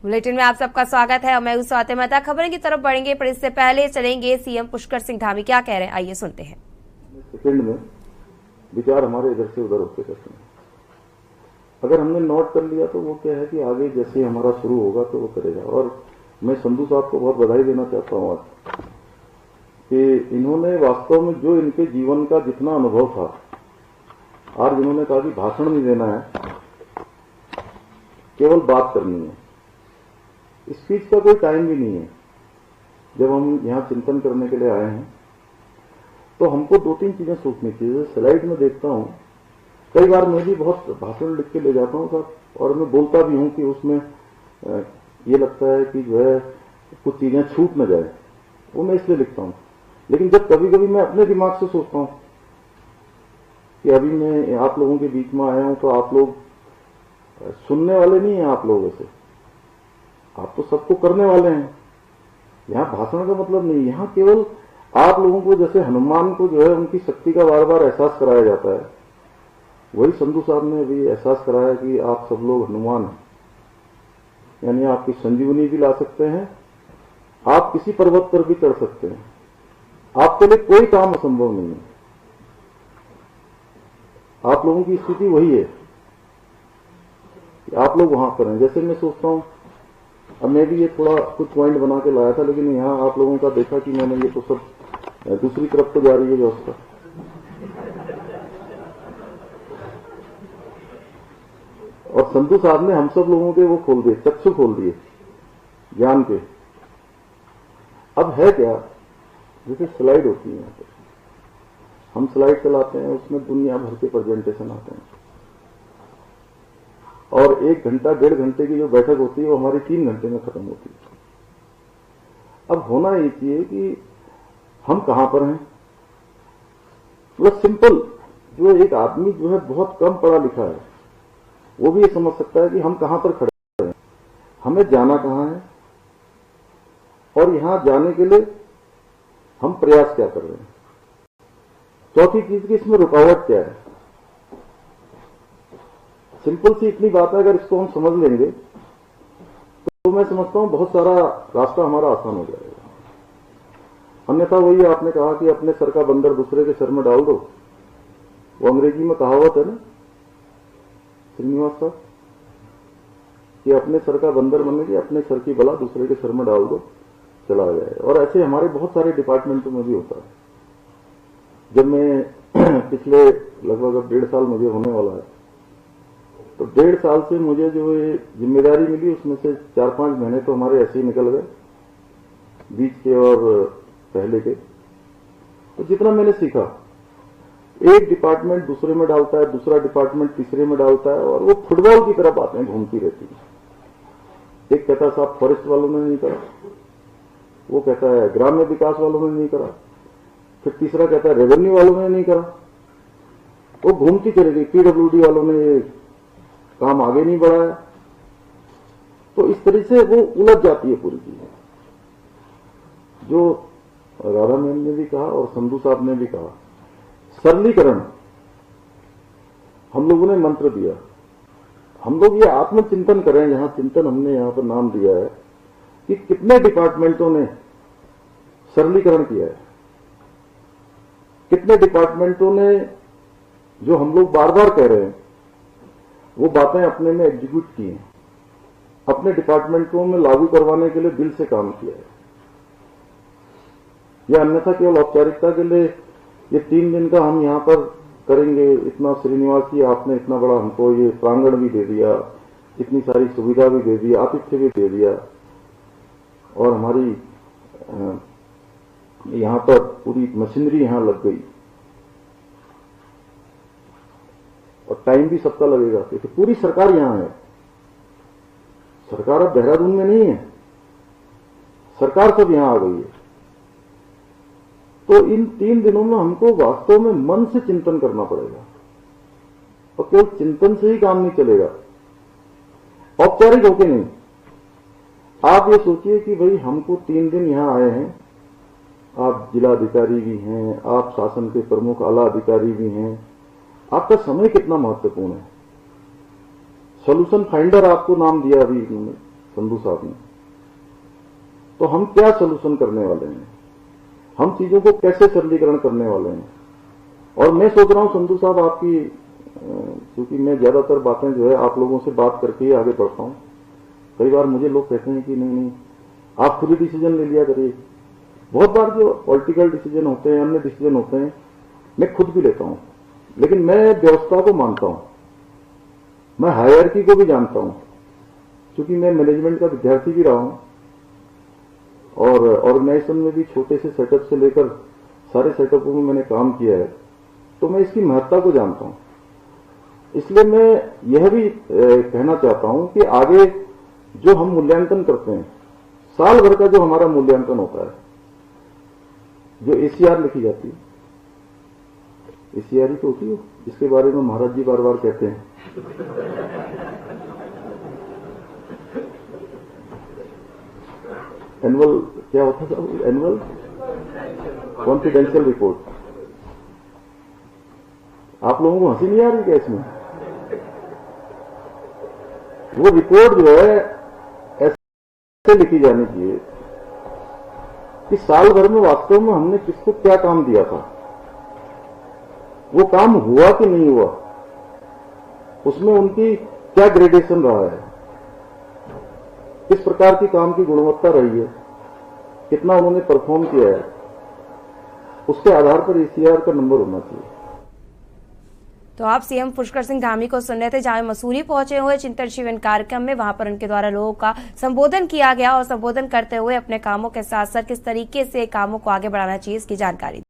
Bulletin में आप सबका स्वागत है और मैं हूं स्वाति मेहता। खबरों की तरफ बढ़ेंगे पर इससे पहले चलेंगे सीएम पुष्कर सिंह धामी क्या कह रहे हैं, आइए सुनते हैं। सेकंड में विचार हमारे इधर से उधर होते रहते हैं। अगर हमने नोट कर लिया तो वो क्या है कि आगे जैसे हमारा शुरू होगा तो वो करेगा। और मैं संधू साहब को बहुत बधाई देना चाहता हूँ आज कि इन्होंने वास्तव में जो इनके जीवन का जितना अनुभव था, आज इन्होंने कहा कि भाषण नहीं देना है, केवल बात करनी है। स्पीच का कोई टाइम भी नहीं है। जब हम यहाँ चिंतन करने के लिए आए हैं तो हमको दो तीन चीजें सोचनी चाहिए। स्लाइड में देखता हूँ, कई बार मैं भी बहुत भाषण लिख के ले जाता हूँ साहब, और मैं बोलता भी हूँ कि उसमें ये लगता है कि जो है कुछ चीजें छूट न जाए, वो मैं इसलिए लिखता हूँ। लेकिन जब कभी कभी मैं अपने दिमाग से सोचता हूँ कि अभी मैं आप लोगों के बीच में आया हूँ तो आप लोग सुनने वाले नहीं हैं, आप लोगों से आप तो सबको करने वाले हैं। यहाँ भाषण का मतलब नहीं, यहाँ केवल आप लोगों को जैसे हनुमान को जो है उनकी शक्ति का बार बार एहसास कराया जाता है, वही संधू साहब ने भी एहसास कराया कि आप सब लोग हनुमान हैं। यानी आपकी संजीवनी भी ला सकते हैं, आप किसी पर्वत पर भी चढ़ सकते हैं, आपके लिए कोई काम असंभव नहीं है। आप लोगों की स्थिति वही है कि आप लोग वहां पर हैं। जैसे मैं सोचता हूं, अब मैं भी ये थोड़ा कुछ पॉइंट बना के लाया था, लेकिन यहाँ आप लोगों का देखा कि मैंने ये तो सब दूसरी तरफ को जा रही है व्यवस्था। और संधू साहब ने हम सब लोगों के वो खोल दिए, चक्षु खोल दिए ज्ञान के। अब है क्या, जैसे स्लाइड होती है, यहाँ पर हम स्लाइड चलाते हैं, उसमें दुनिया भर के प्रेजेंटेशन आते हैं, और 1 घंटा 1.5 घंटे की जो बैठक होती है वो हमारी 3 घंटे में खत्म होती है। अब होना ये चाहिए कि हम कहां पर हैं। मतलब सिंपल, जो एक आदमी जो है बहुत कम पढ़ा लिखा है वो भी ये समझ सकता है कि हम कहां पर खड़े हैं, हमें जाना कहां है, और यहां जाने के लिए हम प्रयास क्या कर रहे हैं। चौथी चीज की इसमें रुकावट क्या है। सिंपल सी इतनी बात है, अगर इसको हम समझ लेंगे तो मैं समझता हूं बहुत सारा रास्ता हमारा आसान हो जाएगा। अन्यथा वही आपने कहा कि अपने सर का बंदर दूसरे के सर में डाल दो, वो अंग्रेजी में कहावत है ना श्रीनिवास साहब, कि अपने सर का बंदर बनने की अपने सर की बला दूसरे के सर में डाल दो, चला जाए। और ऐसे हमारे बहुत सारे डिपार्टमेंटों में भी होता है। जब मैं पिछले लगभग अब 1.5 साल मुझे होने वाला है, तो 1.5 साल से मुझे जो ये जिम्मेदारी मिली उसमें से 4-5 महीने तो हमारे ऐसे ही निकल गए, बीच के और पहले के। तो जितना मैंने सीखा, एक डिपार्टमेंट दूसरे में डालता है, दूसरा डिपार्टमेंट तीसरे में डालता है, और वो फुटबॉल की तरह बातें घूमती रहती है। एक कहता है साहब फॉरेस्ट वालों ने नहीं करा, वो कहता है ग्राम्य विकास वालों ने नहीं करा, फिर तीसरा कहता है रेवेन्यू वालों ने नहीं करा। वो घूमती चलेगी, पीडब्ल्यूडी वालों ने ये काम आगे नहीं बढ़ाया। तो इस तरह से वो उलझ जाती है पूरी चीज। जो राधा मैम ने भी कहा और संधू साहब ने भी कहा, सरलीकरण हम लोगों ने मंत्र दिया। हम लोग ये आत्मचिंतन करें, जहां चिंतन हमने यहां पर नाम दिया है कि कितने डिपार्टमेंटों ने सरलीकरण किया है, कितने डिपार्टमेंटों ने जो हम लोग बार बार कह रहे हैं वो बातें अपने में एग्जीक्यूट की हैं, अपने डिपार्टमेंटों में लागू करवाने के लिए दिल से काम किया है। या अन्यथा केवल औपचारिकता के लिए ये 3 दिन का हम यहां पर करेंगे, इतना श्रीनिवास जी आपने इतना बड़ा हमको ये प्रांगण भी दे दिया, इतनी सारी सुविधा भी दे दी, आतिथ्य भी दे दिया, और हमारी यहां पर पूरी मशीनरी यहां लग गई, और टाइम भी सबका लगेगा क्योंकि पूरी सरकार यहां है। सरकार अब देहरादून में नहीं है, सरकार सब यहां आ गई है। तो इन 3 दिनों में हमको वास्तव में मन से चिंतन करना पड़ेगा, और केवल चिंतन से ही काम नहीं चलेगा, औपचारिक होके नहीं। आप ये सोचिए कि भाई हमको 3 दिन यहां आए हैं, आप जिलाधिकारी भी हैं, आप शासन के प्रमुख आला अधिकारी भी हैं, आपका समय कितना महत्वपूर्ण है। सोल्यूशन फाइंडर आपको नाम दिया अभी इन्होंने, संधू साहब ने, तो हम क्या सलूशन करने वाले हैं, हम चीजों को कैसे सरलीकरण करने वाले हैं। और मैं सोच रहा हूं संधू साहब आपकी, क्योंकि मैं ज्यादातर बातें जो है आप लोगों से बात करके ही आगे बढ़ता हूं। कई बार मुझे लोग कहते हैं कि नहीं आप खुद ही डिसीजन ले लिया करिए। बहुत बार जो पॉलिटिकल डिसीजन होते हैं, अन्य डिसीजन होते हैं, मैं खुद भी लेता हूं, लेकिन मैं व्यवस्था को मानता हूं, मैं हायरार्की को भी जानता हूं, क्योंकि मैं मैनेजमेंट का विद्यार्थी भी रहा हूं और ऑर्गेनाइजेशन में भी छोटे से सेटअप से लेकर सारे सेटअपों में मैंने काम किया है, तो मैं इसकी महत्ता को जानता हूं। इसलिए मैं यह भी कहना चाहता हूं कि आगे जो हम मूल्यांकन करते हैं, साल भर का जो हमारा मूल्यांकन होता है, जो एसीआर लिखी जाती है, एसीआर ही तो होती है जिसके बारे में महाराज जी बार बार कहते हैं, एनुअल क्या होता था, एनुअल कॉन्फिडेंशियल रिपोर्ट। आप लोगों को हंसी नहीं आ रही क्या इसमें? वो रिपोर्ट जो है ऐसे लिखी जानी चाहिए कि साल भर में वास्तव में हमने किसको क्या काम दिया था, वो काम हुआ कि नहीं हुआ, उसमें उनकी क्या ग्रेडेशन रहा है, किस प्रकार की काम की गुणवत्ता रही है, कितना उन्होंने परफॉर्म किया है, उसके आधार पर एसीआर का नंबर होना चाहिए। तो आप सीएम पुष्कर सिंह धामी को सुन रहे थे, जहां मसूरी पहुंचे हुए चिंतन शिविर कार्यक्रम में, वहां पर उनके द्वारा लोगों का संबोधन किया गया और संबोधन करते हुए अपने कामों के साथ साथ किस तरीके से कामों को आगे बढ़ाना चाहिए इसकी जानकारी